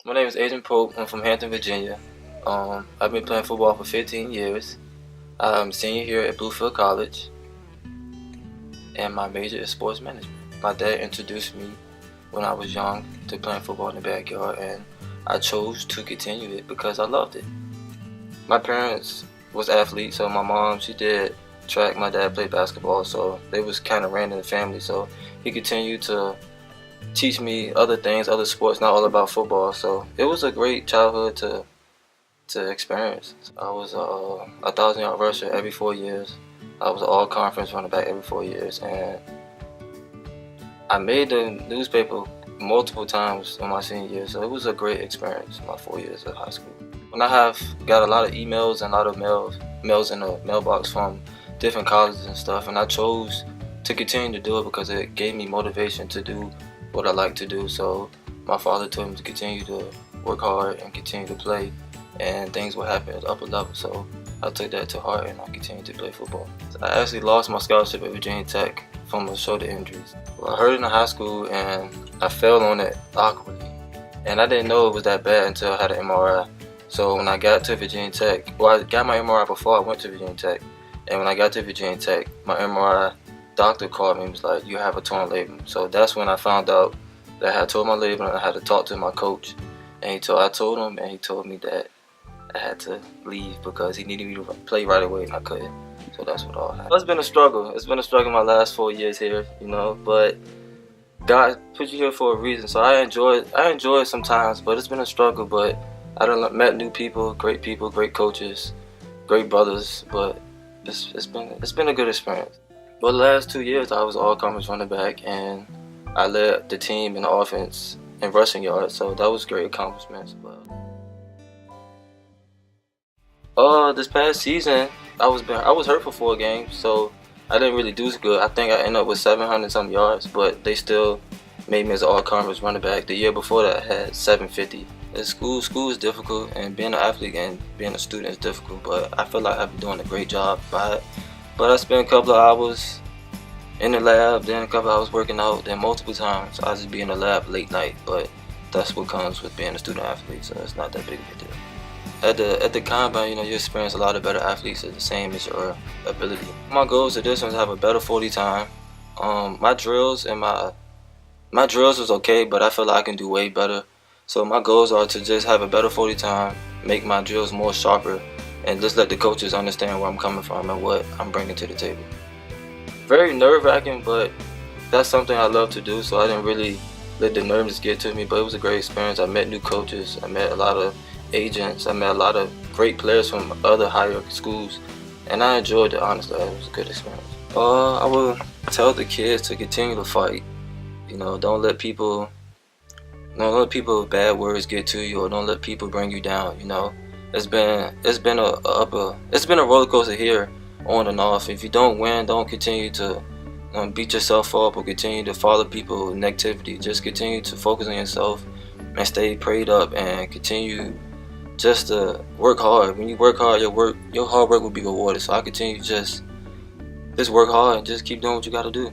My name is Adrian Pope. I'm from Hampton, Virginia. I've been playing football for 15 years. I'm a senior here at Bluefield College, and my major is sports management. My dad introduced me when I was young to playing football in the backyard, and I chose to continue it because I loved it. My parents was athletes, so my mom, she did track, my dad played basketball, so they was kind of ran in the family, so he continued to teach me other things, other sports, not all about football. So it was a great childhood to experience. I was a 1,000-yard rusher every 4 years. I was an all-conference running back every 4 years, and I made the newspaper multiple times in my senior year. So it was a great experience, my 4 years of high school. When I have got a lot of emails and a lot of mails in the mailbox from different colleges and stuff, and I chose to continue to do it because it gave me motivation to do what I like to do. So my father told me to continue to work hard and continue to play, and things will happen at the upper level. So I took that to heart and I continued to play football. I actually lost my scholarship at Virginia Tech from a shoulder injury. Well, I heard it in high school and I fell on it awkwardly, and I didn't know it was that bad until I had an MRI. So when I got to Virginia Tech, well, I got my MRI before I went to Virginia Tech, and when I got to Virginia Tech, my MRI doctor called me and was like, "You have a torn labrum." So that's when I found out that I had torn my labrum, and I had to talk to my coach. And I told him, and he told me that I had to leave because he needed me to play right away, and I couldn't. So that's what all happened. It's been a struggle. It's been a struggle my last 4 years here, but God put you here for a reason. So I enjoy it sometimes, but it's been a struggle. But I done met new people, great coaches, great brothers. But it's been a good experience. But the last 2 years, I was all-conference running back, and I led the team in the offense in rushing yards, so that was great accomplishments. But this past season, I was hurt for 4 games, so I didn't really do so good. I think I ended up with 700 some yards, but they still made me as an all-conference running back. The year before that, I had 750. School is difficult, and being an athlete and being a student is difficult, but I feel like I've been doing a great job by it. But I spent a couple of hours in the lab, then a couple of hours working out, then multiple times I just be in the lab late night. But that's what comes with being a student athlete, so it's not that big of a deal. At the combine, you experience a lot of better athletes at the same as your ability. My goals at this one is to have a better 40 time. My drills was okay, but I feel like I can do way better. So my goals are to just have a better 40 time, make my drills more sharper, and just let the coaches understand where I'm coming from and what I'm bringing to the table. Very nerve-wracking, but that's something I love to do, so I didn't really let the nerves get to me, but it was a great experience. I met new coaches, I met a lot of agents, I met a lot of great players from other higher schools, and I enjoyed it, honestly. It was a good experience. I will tell the kids to continue to fight. Don't let people with bad words get to you, or don't let people bring you down. It's been a roller coaster here, on and off. If you don't win, don't continue to beat yourself up or continue to follow people with negativity. Just continue to focus on yourself and stay prayed up, and continue just to work hard. When you work hard, your hard work will be rewarded. So I continue to just work hard and just keep doing what you got to do.